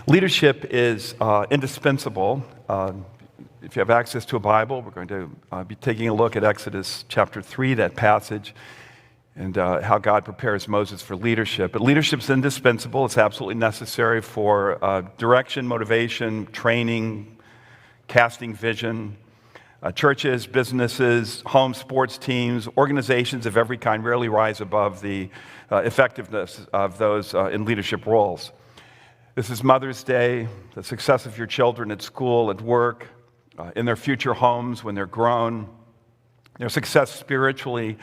Leadership is indispensable. If you have access to a Bible, we're going to be taking a look at Exodus chapter 3, that passage, and how God prepares Moses for leadership. But leadership is indispensable. It's absolutely necessary for direction, motivation, training, casting vision. Churches, businesses, homes, sports teams, organizations of every kind rarely rise above the effectiveness of those in leadership roles. This is Mother's Day, the success of your children at school, at work, in their future homes when they're grown. Their success spiritually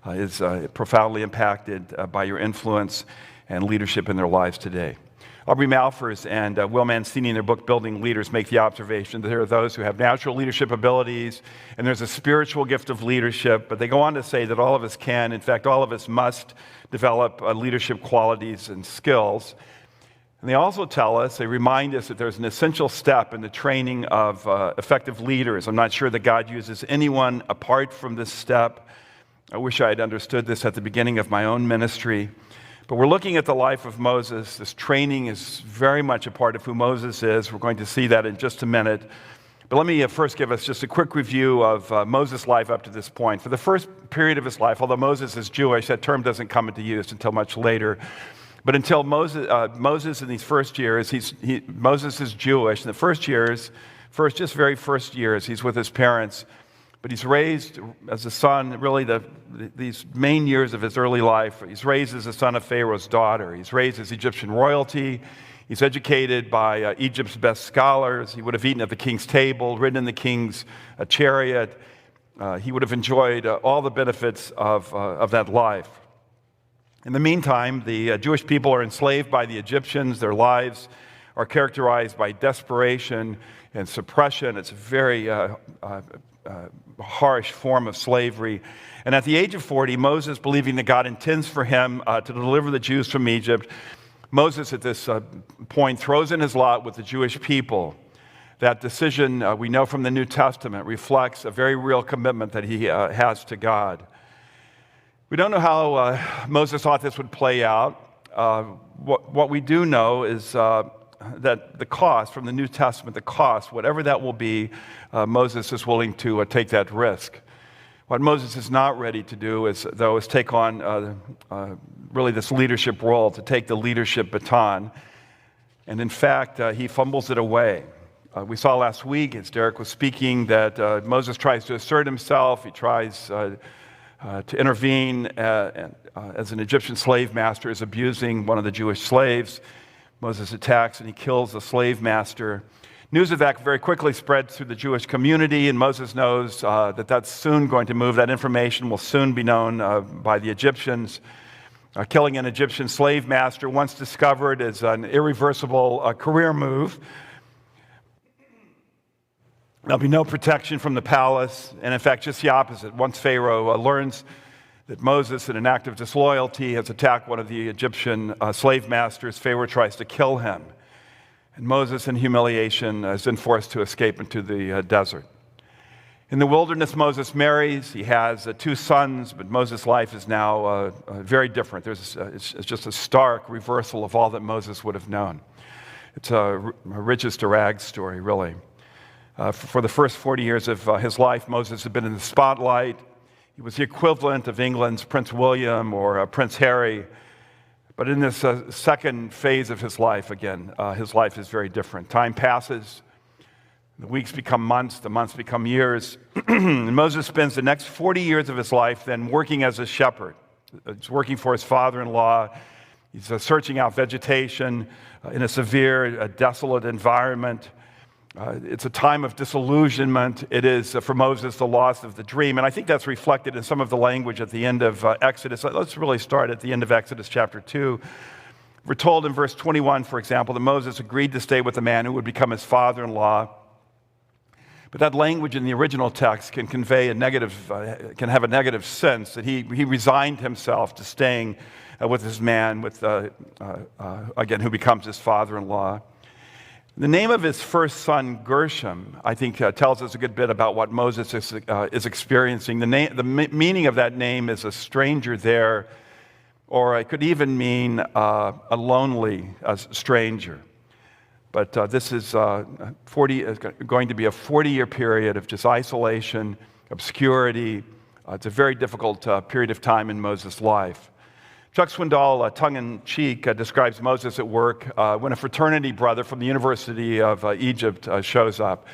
is profoundly impacted by your influence and leadership in their lives today. Aubrey Malphurs and Will Mancini in their book, Building Leaders, make the observation that there are those who have natural leadership abilities, and there's a spiritual gift of leadership, but they go on to say that all of us can, in fact, all of us must develop leadership qualities and skills. And they also tell us, they remind us that there's an essential step in the training of effective leaders. I'm not sure that God uses anyone apart from this step. I wish I had understood this at the beginning of my own ministry. But we're looking at the life of Moses. This training is very much a part of who Moses is. We're going to see that in just a minute. But let me first give us just a quick review of Moses' life up to this point. For the first period of his life, although Moses is Jewish, that term doesn't come into use until much later. But until Moses in these first years, Moses is Jewish. In the first years, very first years, he's with his parents. But he's raised as a son, really these main years of his early life. He's raised as a son of Pharaoh's daughter. He's raised as Egyptian royalty. He's educated by Egypt's best scholars. He would have eaten at the king's table, ridden in the king's chariot. He would have enjoyed all the benefits of that life. In the meantime, the Jewish people are enslaved by the Egyptians. Their lives are characterized by desperation and suppression. It's a very harsh form of slavery. And at the age of 40, Moses, believing that God intends for him to deliver the Jews from Egypt, Moses at this point throws in his lot with the Jewish people. That decision, we know from the New Testament, reflects a very real commitment that he has to God. We don't know how Moses thought this would play out. What we do know is that the cost from the New Testament, the cost, whatever that will be, Moses is willing to take that risk. What Moses is not ready to do is take on really this leadership role, to take the leadership baton. And in fact, he fumbles it away. We saw last week, as Derek was speaking, that Moses tries to assert himself. He tries to intervene as an Egyptian slave master is abusing one of the Jewish slaves. Moses attacks and he kills the slave master. News of that very quickly spreads through the Jewish community, and Moses knows that that's soon going to move. That information will soon be known by the Egyptians. Killing an Egyptian slave master, once discovered, is an irreversible career move. There'll be no protection from the palace, and in fact, just the opposite. Once Pharaoh learns that Moses, in an act of disloyalty, has attacked one of the Egyptian slave masters, Pharaoh tries to kill him. And Moses, in humiliation, is then forced to escape into the desert. In the wilderness, Moses marries. He has 2 sons, but Moses' life is now very different. It's just a stark reversal of all that Moses would have known. It's a riches to rags story, really. For the first 40 years of his life, Moses had been in the spotlight. He was the equivalent of England's Prince William or Prince Harry. But in this second phase of his life, again, his life is very different. Time passes. The weeks become months. The months become years. And Moses spends the next 40 years of his life then working as a shepherd. He's working for his father-in-law. He's searching out vegetation in a severe, desolate environment. It's a time of disillusionment. It is, for Moses, the loss of the dream. And I think that's reflected in some of the language at the end of Exodus. Let's really start at the end of Exodus chapter 2. We're told in verse 21, for example, that Moses agreed to stay with the man who would become his father-in-law. But that language in the original text can convey can have a negative sense, that he resigned himself to staying with this man, again, who becomes his father-in-law. The name of his first son, Gershom, I think tells us a good bit about what Moses is experiencing. The meaning of that name is a stranger there, or it could even mean a lonely stranger. But this is going to be a 40-year period of just isolation, obscurity. It's a very difficult period of time in Moses' life. Chuck Swindoll, tongue-in-cheek, describes Moses at work when a fraternity brother from the University of Egypt shows up.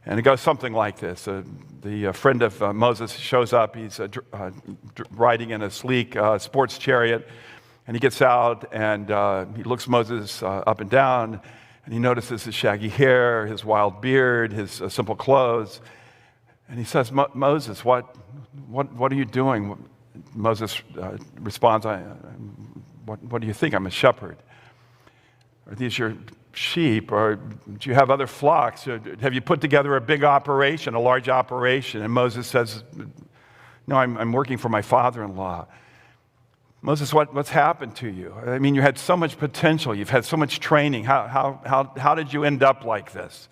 And it goes something like this. The friend of Moses shows up. He's riding in a sleek sports chariot. And he gets out and he looks Moses up and down. And he notices his shaggy hair, his wild beard, his simple clothes. And he says, Moses, what are you doing? Moses responds, what do you think? I'm a shepherd. Are these your sheep? Or do you have other flocks? Or have you put together a big operation, a large operation? And Moses says, no, I'm working for my father-in-law. Moses, what's happened to you? I mean, you had so much potential. You've had so much training. How did you end up like this?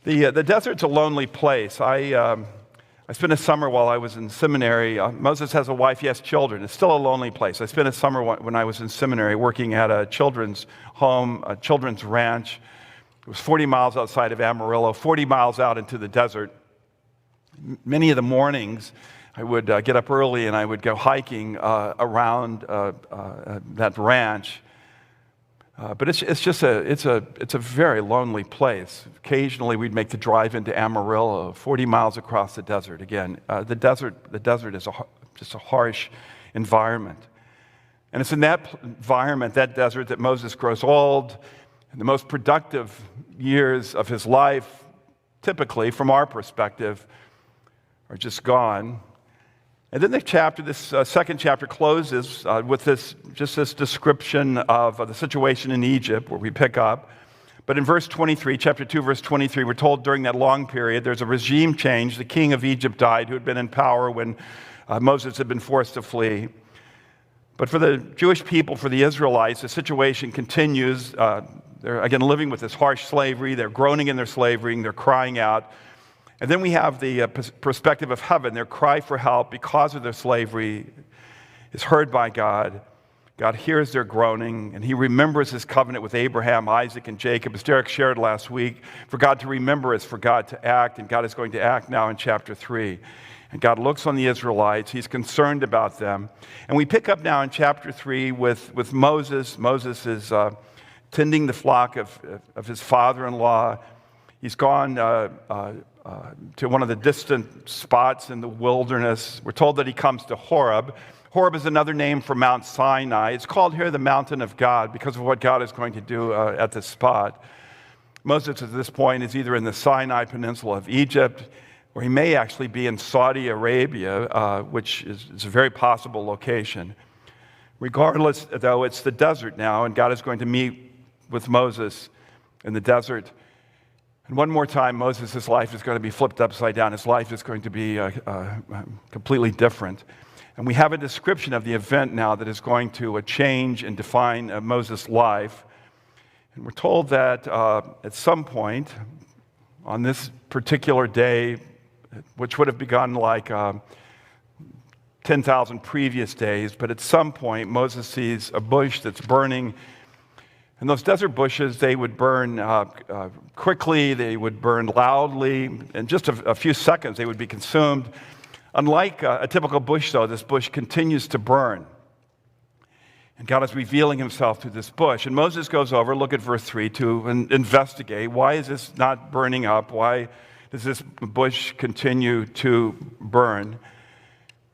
The desert's a lonely place. I spent a summer while I was in seminary. Moses has a wife, he has children. It's still a lonely place. I spent a summer when I was in seminary working at a children's home, a children's ranch. It was 40 miles outside of Amarillo, 40 miles out into the desert. Many of the mornings, I would get up early and I would go hiking around that ranch. But it's a very lonely place. Occasionally we'd make the drive into Amarillo, 40 miles across the desert. Again, the desert is just a harsh environment. And it's in that environment, that desert, that Moses grows old, and the most productive years of his life, typically from our perspective, are just gone. And then this second chapter closes with this description of the situation in Egypt, where we pick up. But in verse 23, chapter 2, verse 23, we're told during that long period, there's a regime change. The king of Egypt died, who had been in power when Moses had been forced to flee. But for the Jewish people, for the Israelites, the situation continues. They're, again, living with this harsh slavery. They're groaning in their slavery, and they're crying out. And then we have the perspective of heaven. Their cry for help because of their slavery is heard by God. God hears their groaning, and he remembers his covenant with Abraham, Isaac, and Jacob. As Derek shared last week, for God to remember is for God to act, and God is going to act now in chapter 3. And God looks on the Israelites. He's concerned about them. And we pick up now in chapter 3 with Moses. Moses is tending the flock of his father-in-law. He's gone to one of the distant spots in the wilderness. We're told that he comes to Horeb. Horeb is another name for Mount Sinai. It's called here the mountain of God because of what God is going to do at this spot. Moses at this point is either in the Sinai Peninsula of Egypt, or he may actually be in Saudi Arabia, which is a very possible location. Regardless, though, it's the desert now, and God is going to meet with Moses in the desert. And one more time, Moses' life is going to be flipped upside down. His life is going to be completely different. And we have a description of the event now that is going to change and define Moses' life. And we're told that at some point on this particular day, which would have begun like 10,000 previous days, but at some point Moses sees a bush that's burning. And those desert bushes, they would burn quickly, they would burn loudly. In just a few seconds, they would be consumed. Unlike a typical bush, though, this bush continues to burn. And God is revealing himself through this bush. And Moses goes over, look at verse 3, to investigate. Why is this not burning up? Why does this bush continue to burn?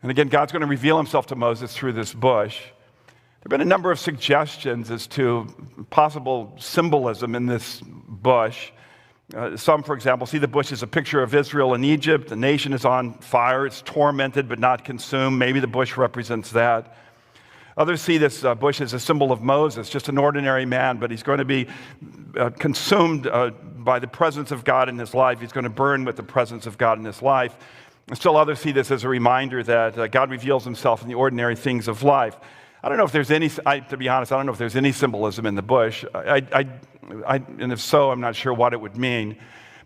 And again, God's going to reveal himself to Moses through this bush. There have been a number of suggestions as to possible symbolism in this bush. Some, for example, see the bush as a picture of Israel and Egypt. The nation is on fire. It's tormented but not consumed. Maybe the bush represents that. Others see this bush as a symbol of Moses, just an ordinary man, but he's going to be consumed by the presence of God in his life. He's going to burn with the presence of God in his life. And still others see this as a reminder that God reveals himself in the ordinary things of life. I don't know if there's any, to be honest, I don't know if there's any symbolism in the bush. And if so, I'm not sure what it would mean.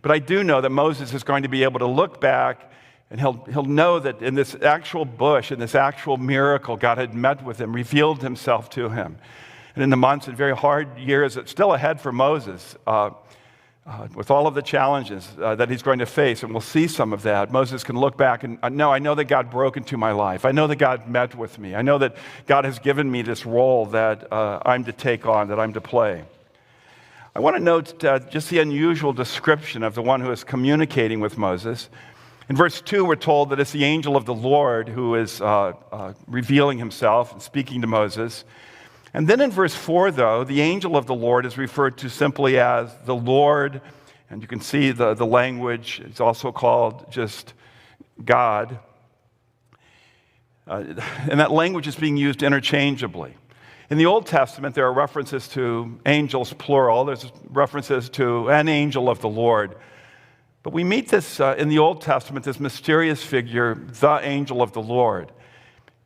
But I do know that Moses is going to be able to look back, and he'll know that in this actual bush, in this actual miracle, God had met with him, revealed himself to him. And in the months and very hard years that's still ahead for Moses, with all of the challenges that he's going to face, and we'll see some of that, Moses can look back and know, I know that God broke into my life. I know that God met with me. I know that God has given me this role that I'm to take on, that I'm to play. I want to note just the unusual description of the one who is communicating with Moses. In verse 2, we're told that it's the angel of the Lord who is revealing himself and speaking to Moses. And then in verse 4, though, the angel of the Lord is referred to simply as the Lord, and you can see the language. It's also called just God. And that language is being used interchangeably. In the Old Testament, there are references to angels, plural. There's references to an angel of the Lord. But we meet this in the Old Testament, this mysterious figure, the angel of the Lord.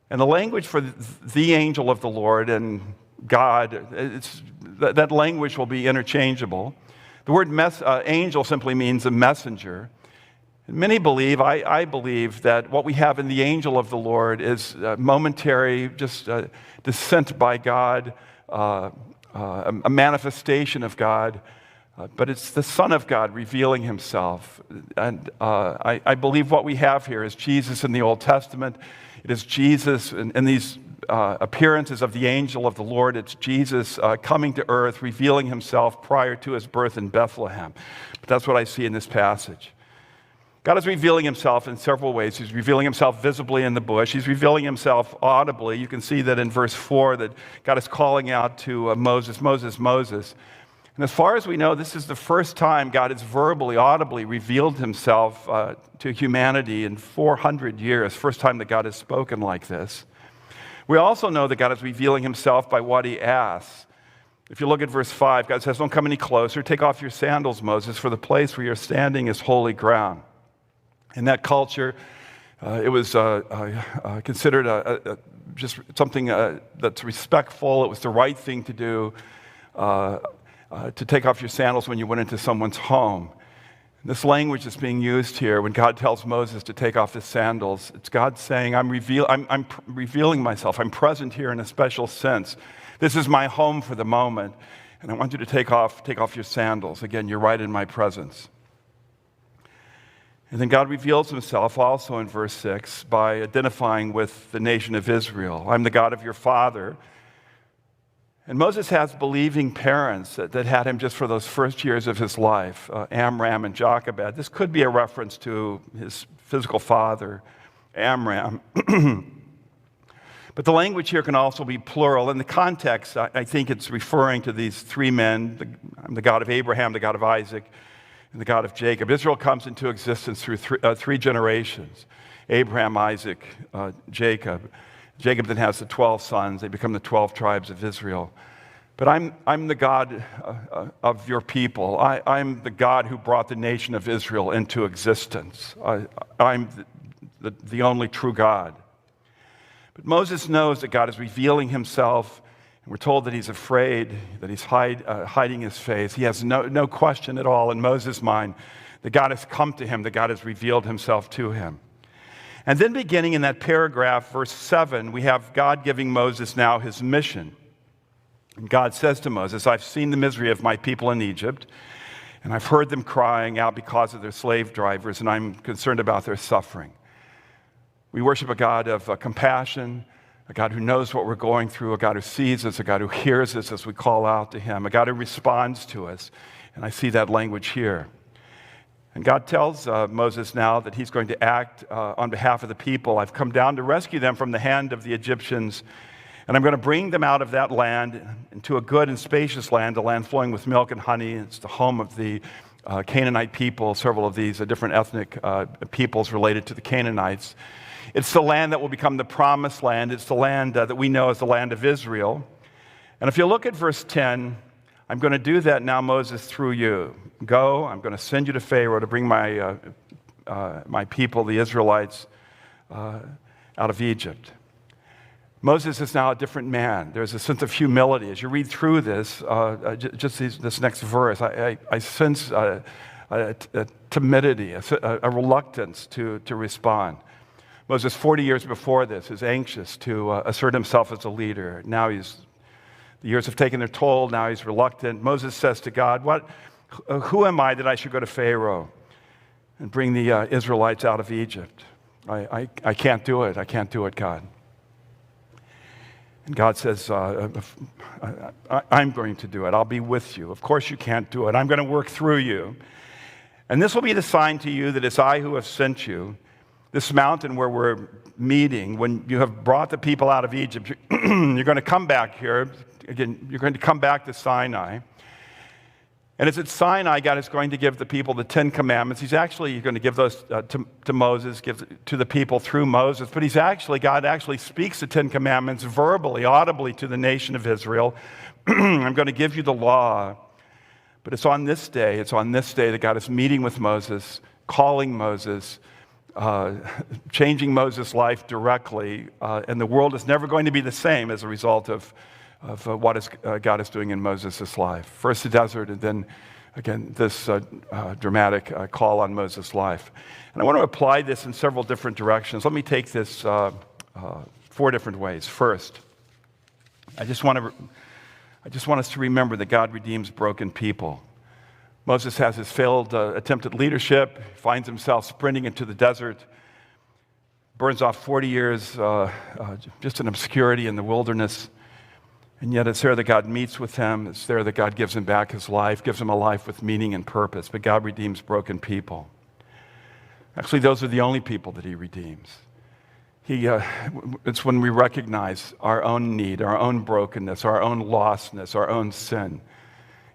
And the language for the angel of the Lord and God, that language will be interchangeable. The word angel simply means a messenger. Many believe, I believe, that what we have in the angel of the Lord is momentary, just descent by God, a manifestation of God. But it's the Son of God revealing himself. And I believe what we have here is Jesus in the Old Testament. It is Jesus in these appearances of the angel of the Lord. It's Jesus coming to earth, revealing himself prior to his birth in Bethlehem. But that's what I see in this passage. God is revealing himself in several ways. He's revealing himself visibly in the bush. He's revealing himself audibly. You can see that in verse 4 that God is calling out to Moses, Moses, Moses. And as far as we know, this is the first time God has verbally, audibly revealed himself to humanity in 400 years, first time that God has spoken like this. We also know that God is revealing himself by what he asks. If you look at verse 5, God says, don't come any closer. Take off your sandals, Moses, for the place where you're standing is holy ground. In that culture, it was considered just something that's respectful. It was the right thing to do. To take off your sandals when you went into someone's home. This language is being used here when God tells Moses to take off his sandals. It's God saying, I'm revealing myself. I'm present here in a special sense. This is my home for the moment, and I want you to take off your sandals. Again, you're right in my presence. And then God reveals himself also in verse 6 by identifying with the nation of Israel. I'm the God of your father. And Moses has believing parents that had him just for those first years of his life, Amram and Jochebed. This could be a reference to his physical father, Amram. But the language here can also be plural. In the context, I think it's referring to these three men, the God of Abraham, the God of Isaac, and the God of Jacob. Israel comes into existence through three generations, Abraham, Isaac, Jacob. Jacob then has the 12 sons. They become the 12 tribes of Israel. But I'm the God of your people. I'm the God who brought the nation of Israel into existence. I'm the only true God. But Moses knows that God is revealing himself, and we're told that he's afraid, that he's hiding his face. He has no question at all in Moses' mind that God has come to him, that God has revealed himself to him. And then beginning in that paragraph, verse 7, we have God giving Moses now his mission. And God says to Moses, I've seen the misery of my people in Egypt, and I've heard them crying out because of their slave drivers, and I'm concerned about their suffering. We worship a God of compassion, a God who knows what we're going through, a God who sees us, a God who hears us as we call out to him, a God who responds to us. And I see that language here. And God tells Moses now that he's going to act on behalf of the people. I've come down to rescue them from the hand of the Egyptians, and I'm going to bring them out of that land into a good and spacious land, a land flowing with milk and honey. It's the home of the Canaanite people, several of these different ethnic peoples related to the Canaanites. It's the land that will become the promised land. It's the land that we know as the land of Israel. And if you look at verse 10, I'm going to do that now, Moses, through you. Go, I'm going to send you to Pharaoh to bring my people, the Israelites, out of Egypt. Moses is now a different man. There's a sense of humility. As you read through this, this next verse, I sense a timidity, a reluctance to respond. Moses, 40 years before this, is anxious to assert himself as a leader. Now he's The years have taken their toll. Now he's reluctant. Moses says to God, who am I that I should go to Pharaoh and bring the Israelites out of Egypt? I can't do it. I can't do it, God. And God says, I'm going to do it. I'll be with you. Of course you can't do it. I'm going to work through you. And this will be the sign to you that it's I who have sent you. This mountain where we're meeting, when you have brought the people out of Egypt, you're going to come back here. Again, you're going to come back to Sinai. And it's at Sinai, God is going to give the people the 10 Commandments. He's actually going to give those to Moses, give to the people through Moses. But God actually speaks the 10 Commandments verbally, audibly to the nation of Israel. I'm going to give you the law. But it's on this day that God is meeting with Moses, calling Moses, changing Moses' life directly. And the world is never going to be the same as a result of what God is doing in Moses' life. First the desert, and then, again, this dramatic call on Moses' life. And I want to apply this in several different directions. Let me take this 4 different ways. First, I just want us to remember that God redeems broken people. Moses has his failed attempt at leadership, finds himself sprinting into the desert, burns off 40 years just in obscurity in the wilderness. And yet it's there that God meets with him. It's there that God gives him back his life, gives him a life with meaning and purpose. But God redeems broken people. Actually, those are the only people that he redeems. It's when we recognize our own need, our own brokenness, our own lostness, our own sin.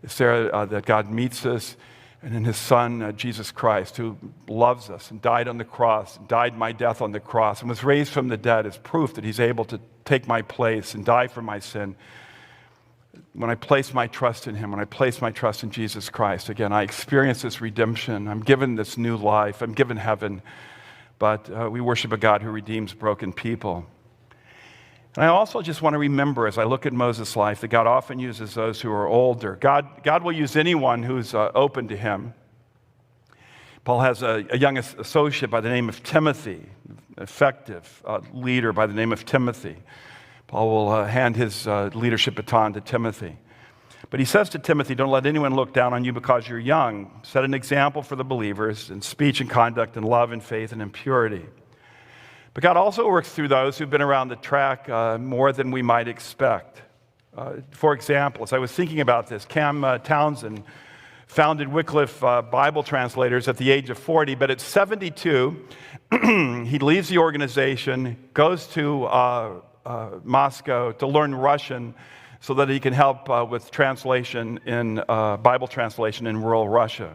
It's there that God meets us, and in his Son, Jesus Christ, who loves us and died on the cross, and died my death on the cross, and was raised from the dead as proof that he's able to take my place and die for my sin. When I place my trust in him, when I place my trust in Jesus Christ, again, I experience this redemption. I'm given this new life. I'm given heaven. But we worship a God who redeems broken people. And I also just want to remember, as I look at Moses' life, that God often uses those who are older. God will use anyone who's open to him. Paul has a young associate by the name of Timothy, effective leader by the name of Timothy. Paul will hand his leadership baton to Timothy. But he says to Timothy, don't let anyone look down on you because you're young. Set an example for the believers in speech and conduct and love and faith and in purity. But God also works through those who've been around the track more than we might expect. For example, as I was thinking about this, Cam Townsend founded Wycliffe Bible Translators at the age of 40, but at 72, he leaves the organization, goes to Moscow to learn Russian so that he can help with translation in Bible translation in rural Russia.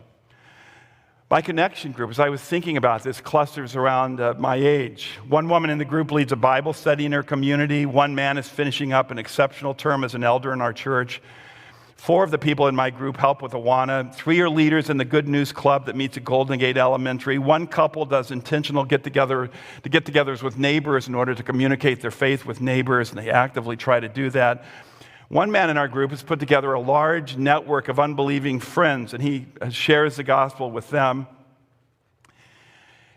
My connection group, as I was thinking about this, clusters around my age. One woman in the group leads a Bible study in her community. One man is finishing up an exceptional term as an elder in our church. 4 of the people in my group help with Awana. 3 are leaders in the Good News Club that meets at Golden Gate Elementary. 1 couple does intentional get-togethers with neighbors in order to communicate their faith with neighbors, and they actively try to do that. 1 man in our group has put together a large network of unbelieving friends, and he shares the gospel with them.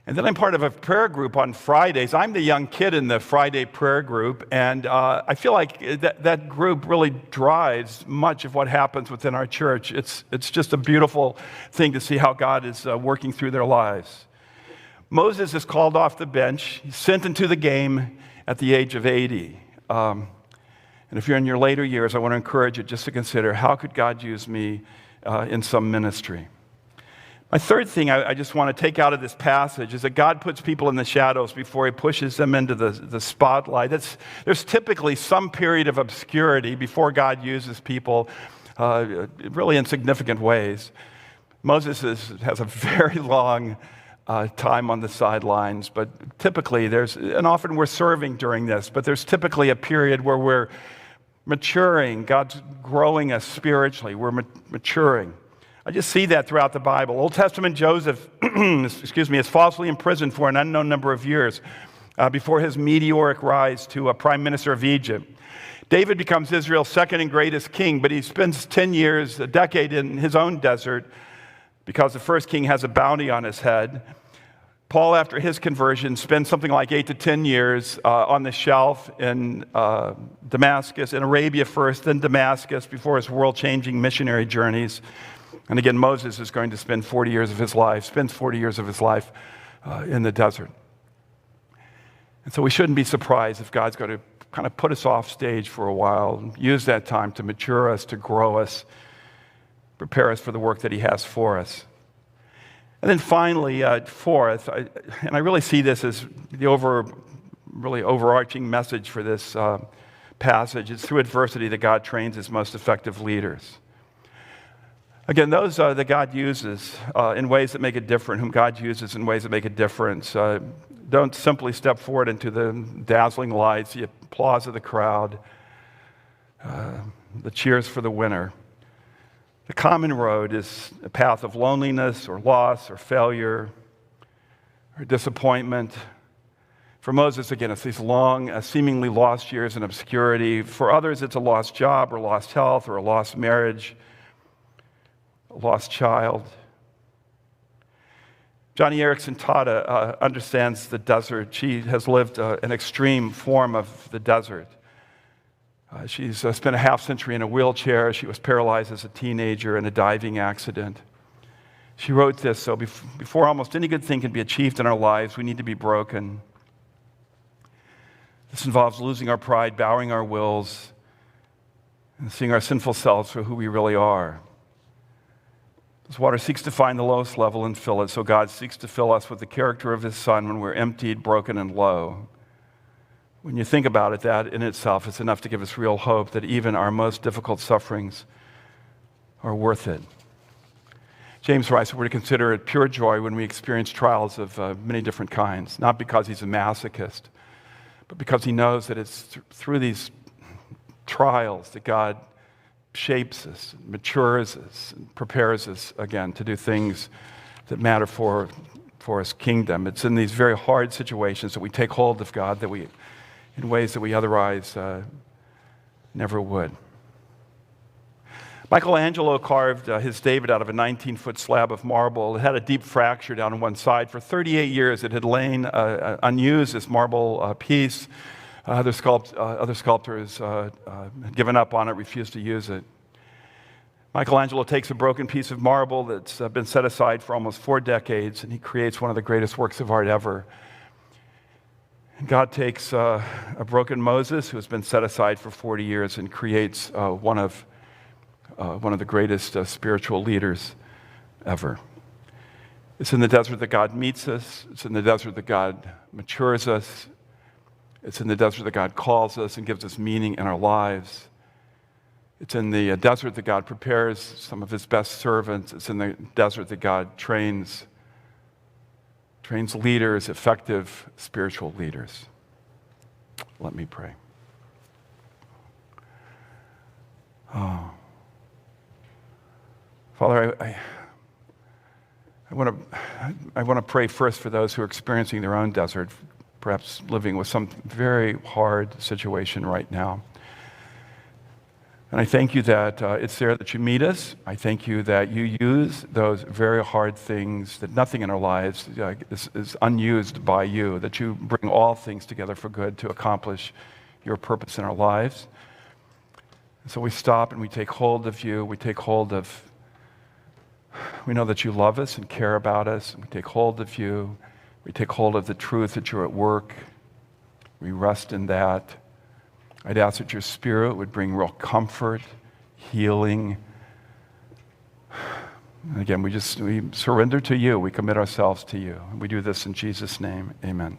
And then I'm part of a prayer group on Fridays. I'm the young kid in the Friday prayer group, and I feel like that group really drives much of what happens within our church. It's just a beautiful thing to see how God is working through their lives. Moses is called off the bench. He's sent into the game at the age of 80. And if you're in your later years, I want to encourage you just to consider, how could God use me in some ministry? My third thing I just want to take out of this passage is that God puts people in the shadows before he pushes them into the spotlight. There's typically some period of obscurity before God uses people really in significant ways. Moses has a very long time on the sidelines, but typically and often we're serving during this, but there's typically a period where we're maturing. God's growing us spiritually. We're maturing. I just see that throughout the Bible. Old Testament Joseph, is falsely imprisoned for an unknown number of years before his meteoric rise to a prime minister of Egypt. David becomes Israel's second and greatest king, but he spends 10 years, a decade in his own desert because the first king has a bounty on his head. Paul, after his conversion, spent something like 8 to 10 years on the shelf in Damascus, in Arabia first, then Damascus, before his world-changing missionary journeys. And again, Moses is going to spend 40 years of his life, spends 40 years of his life in the desert. And so we shouldn't be surprised if God's going to kind of put us off stage for a while, use that time to mature us, to grow us, prepare us for the work that he has for us. And then finally, fourth, and I really see this as the really overarching message for this passage. It's through adversity that God trains his most effective leaders. Again, those that God uses in ways that make a difference, whom God uses in ways that make a difference, don't simply step forward into the dazzling lights, the applause of the crowd, the cheers for the winner. The common road is a path of loneliness or loss or failure or disappointment. For Moses, again, it's these long, seemingly lost years in obscurity. For others, it's a lost job or lost health or a lost marriage, a lost child. Johnny Erickson Tada understands the desert. She has lived an extreme form of the desert. She's spent a half century in a wheelchair. She was paralyzed as a teenager in a diving accident. She wrote this, so before almost any good thing can be achieved in our lives, we need to be broken. This involves losing our pride, bowing our wills, and seeing our sinful selves for who we really are. This water seeks to find the lowest level and fill it, so God seeks to fill us with the character of his Son when we're emptied, broken, and low. When you think about it, that in itself is enough to give us real hope that even our most difficult sufferings are worth it. James writes that we're to consider it pure joy when we experience trials of many different kinds, not because he's a masochist, but because he knows that it's through these trials that God shapes us, matures us, and prepares us again to do things that matter for his kingdom. It's in these very hard situations that we take hold of God, that we in ways that we otherwise never would. Michelangelo carved his David out of a 19-foot slab of marble. It had a deep fracture down on one side. For 38 years, it had lain unused, this marble piece. Other sculptors had given up on it, refused to use it. Michelangelo takes a broken piece of marble that's been set aside for almost 4 decades, and he creates one of the greatest works of art ever. And God takes a broken Moses, who has been set aside for 40 years, and creates one of the greatest spiritual leaders ever. It's in the desert that God meets us. It's in the desert that God matures us. It's in the desert that God calls us and gives us meaning in our lives. It's in the desert that God prepares some of his best servants. It's in the desert that God trains leaders, effective spiritual leaders. Let me pray. Oh. Father, I want to pray first for those who are experiencing their own desert, perhaps living with some very hard situation right now. And I thank you that it's there that you meet us. I thank you that you use those very hard things, that nothing in our lives is unused by you, that you bring all things together for good to accomplish your purpose in our lives. And so we stop and we take hold of you. We know that you love us and care about us. And we take hold of you. We take hold of the truth that you're at work. We rest in that. I'd ask that your Spirit would bring real comfort, healing. And again, we surrender to you. We commit ourselves to you. And we do this in Jesus' name. Amen.